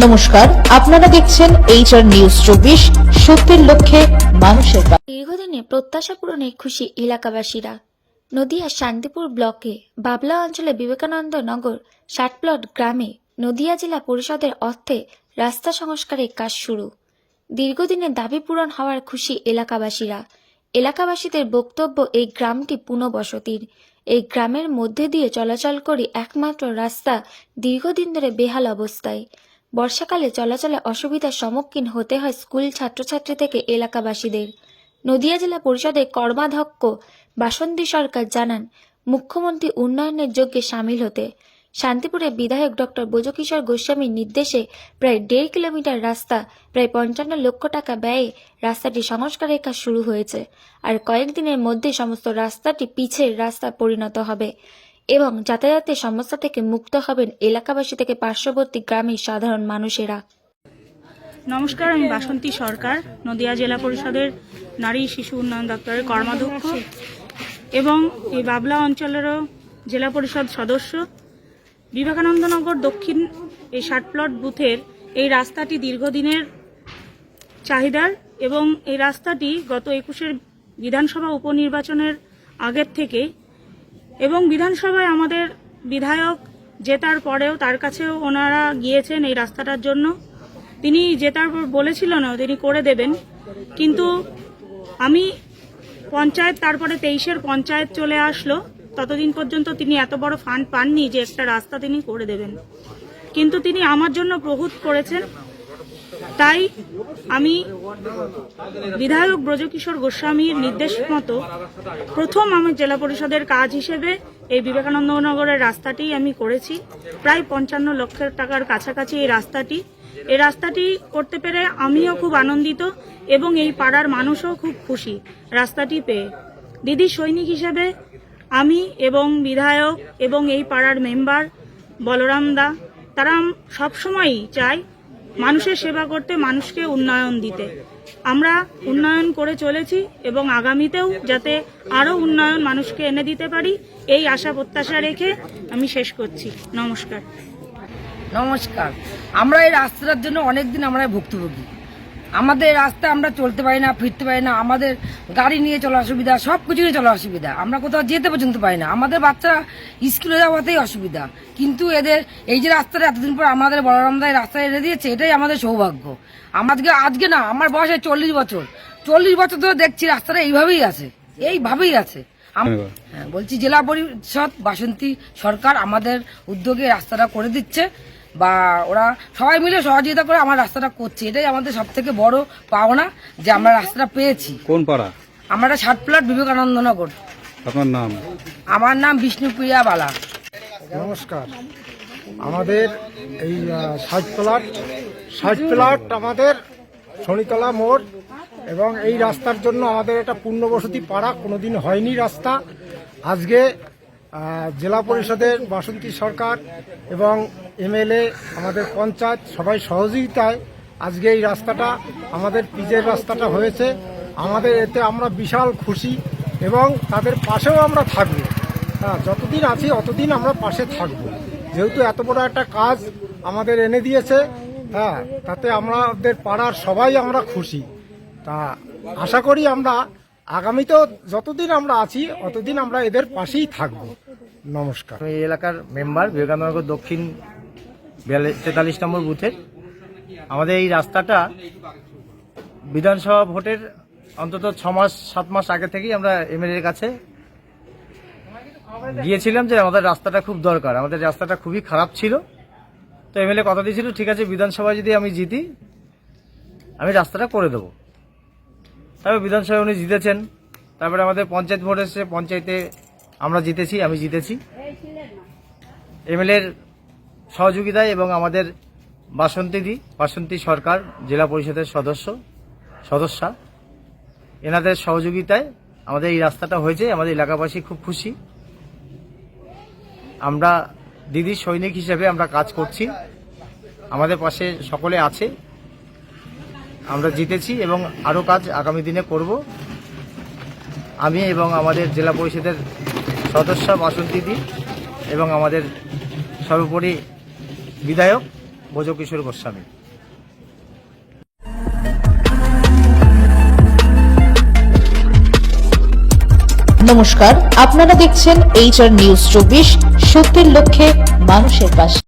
নমস্কার, আপনারা দেখছেন HR নিউজ 24, সত্যের লক্ষ্যে মানুষের পাশে। দীর্ঘদিনে প্রত্যাশা পূরণে খুশি এলাকাবাসীরা। নদিয়ার শান্তিপুর ব্লকে বাবলা অঞ্চলে বিবেকানন্দ নগর 60 প্লট গ্রামে নদিয়া জেলা পরিষদের অর্থে রাস্তা সংস্কারের কাজ শুরু। দীর্ঘদিনের দাবি পূরণ হওয়ার খুশি এলাকাবাসীরা। এলাকাবাসীদের বক্তব্য, এই গ্রামটি পুনর্বসতির। এই গ্রামের মধ্যে দিয়ে চলাচল করে একমাত্র রাস্তা দীর্ঘদিন ধরে বেহাল অবস্থায়। বর্ষাকালে চলাচলে অসুবিধার সম্মুখীন হতে হয় স্কুল ছাত্রছাত্রী থেকে এলাকাবাসীদের। নদিয়া জেলা পরিষদের কর্মাধ্যক্ষ বাসন্তী সরকার জানান, মুখ্যমন্ত্রী উন্নয়নের যজ্ঞে সামিল হতে। শান্তিপুরে বিধায়ক ডক্টর ব্রজকিশোর গোস্বামীর নির্দেশে প্রায় 1.5 কিলোমিটার রাস্তা প্রায় 55 লক্ষ টাকা ব্যয়ে রাস্তাটি সংস্কারের কাজ শুরু হয়েছে। আর কয়েকদিনের মধ্যে সমস্ত রাস্তাটি পিচের রাস্তা পরিণত হবে এবং যাতায়াতের সমস্যা থেকে মুক্ত হবেন এলাকাবাসী থেকে পার্শ্ববর্তী গ্রামের সাধারণ মানুষেরা। নমস্কার, আমি বাসন্তী সরকার, নদিয়া জেলা পরিষদের নারী শিশু উন্নয়ন দপ্তরের কর্মাধ্যক্ষ এবং এই বাবলা অঞ্চলেরও জেলা পরিষদ সদস্য। বিবেকানন্দনগর দক্ষিণ এই 60 প্লট বুথের এই রাস্তাটি দীর্ঘদিনের চাহিদার এবং এই রাস্তাটি গত 21-এর বিধানসভা উপনির্বাচনের আগের থেকে এবং বিধানসভায় আমাদের বিধায়ক জেতার পরেও তার কাছেও ওনারা গিয়েছেন এই রাস্তাটার জন্য। তিনি জেতার পর বলেছিলেন তিনি করে দেবেন, কিন্তু আমি পঞ্চায়েত, তারপরে 23-এর পঞ্চায়েত চলে আসলো, ততদিন পর্যন্ত তিনি এত বড় ফান্ড পাননি যে একটা রাস্তা তিনি করে দেবেন। কিন্তু তিনি আমার জন্য বহুত করেছেন। তাই আমি বিধায়ক ব্রজকিশোর গোস্বামীর নির্দেশ মতো প্রথম আমার জেলা পরিষদের কাজ হিসেবে এই বিবেকানন্দনগরের রাস্তাটি আমি করেছি। প্রায় 55 লক্ষ টাকার কাছাকাছি এই রাস্তাটি করতে পেরে আমিও খুব আনন্দিত এবং এই পাড়ার মানুষও খুব খুশি রাস্তাটি পেয়ে। দিদি সৈনিক হিসেবে আমি এবং বিধায়ক এবং এই পাড়ার মেম্বার বলরাম দা, তারা সবসময়ই চাই মানুষের সেবা করতে, মানুষকে উন্নয়ন দিতে। আমরা উন্নয়ন করে চলেছি এবং আগামীতেও যাতে আরও উন্নয়ন মানুষকে এনে দিতে পারি, এই আশা প্রত্যাশা রেখে আমি শেষ করছি। নমস্কার। নমস্কার। আমরা এই রাস্তাটার জন্য অনেকদিন আমরা ভুক্তভোগী। আমাদের রাস্তা আমরা চলতে পারি না, ফিরতে পারি না, আমাদের গাড়ি নিয়ে চলা অসুবিধা, সব কিছু নিয়ে চলা অসুবিধা, আমরা কোথাও যেতে পর্যন্ত পারি না, আমাদের বাচ্চারা স্কুলে যাওয়াতেই অসুবিধা। কিন্তু এদের এই যে রাস্তাটা এতদিন পর আমাদের বলরামদা রাস্তা এনে দিয়েছে, এটাই আমাদের সৌভাগ্য। আজকে না, আমার বয়স 40 বছর, 40 বছর ধরে দেখছি রাস্তাটা এইভাবেই আছে। হ্যাঁ, বলছি জেলা পরিষদ বাসন্তী সরকার আমাদের উদ্যোগে রাস্তাটা করে দিচ্ছে, বা ওরা সবাই মিলে সহযোগিতা করে আমার রাস্তাটা করছে। এটাই আমাদের সব থেকে বড় পাওনা যে আমরা রাস্তাটা পেয়েছি। কোন পাড়া? আমরা 60 প্লট বিবেকানন্দনগর। আপনার নাম? আমার নাম বিষ্ণুপ্রিয়া বালা। নমস্কার। আমাদের এই 60 প্লট আমাদের শনিতলা মোড়, এবং এই রাস্তার জন্য আমাদের এটা পূর্ণবসতি পাড়া, কোনোদিন হয়নি রাস্তা। আজকে জেলা পরিষদের বাসন্তী সরকার এবং MLA, আমাদের পঞ্চায়েত সবাই সহযোগিতায় আজকে এই রাস্তাটা, আমাদের পিচের রাস্তাটা হয়েছে। আমাদের এতে আমরা বিশাল খুশি এবং তাদের পাশেও আমরা থাকব। হ্যাঁ, যতদিন আছি অতদিন আমরা পাশে থাকব, যেহেতু এত বড় একটা কাজ আমাদের এনে দিয়েছে। হ্যাঁ, তাতে আমাদের পাড়ার সবাই আমরা খুশি। তা আশা করি আমরা আগামীতেও যতদিন আমরা আছি অতদিন আমরা এদের পাশেই থাকব। নমস্কার। এই এলাকার মেম্বার, বিবেকানন্দনগর দক্ষিণ 43 নম্বর বুথের। আমাদের এই রাস্তাটা বিধানসভা ভোটের অন্তত 6-7 মাস আগে থেকেই আমরা MLA এর কাছে গিয়েছিলাম যে আমাদের রাস্তাটা খুব দরকার, আমাদের রাস্তাটা খুবই খারাপ ছিল। তো MLA কথা দিয়েছিল, ঠিক আছে বিধানসভায় যদি আমি জিতি আমি রাস্তাটা করে দেবো। তারপর বিধানসভায় উনি জিতেছেন, তারপরে আমাদের পঞ্চায়েত ভোট এসেছে, পঞ্চায়েতে আমরা জিতেছি, আমি জিতেছি। MLA এর সহযোগিতায় এবং আমাদের বাসন্তী সরকার জেলা পরিষদের সদস্যা, এনাদের সহযোগিতায় আমাদের এই রাস্তাটা হয়েছে। আমাদের এলাকাবাসী খুব খুশি। আমরা দিদির সৈনিক হিসেবে আমরা কাজ করছি, আমাদের পাশে সকলে আছে। আমরা জিতেছি এবং আরও কাজ আগামী দিনে করব। আমি এবং আমাদের জেলা পরিষদের সদস্য বাসন্তী দি এবং আমাদের সর্বোপরি বিধায়ক ভোজকিশোর গোস্বামী। নমস্কার, আপনারা দেখছেন HR নিউজ 24, সত্যের লক্ষ্যে মানুষের পাশে।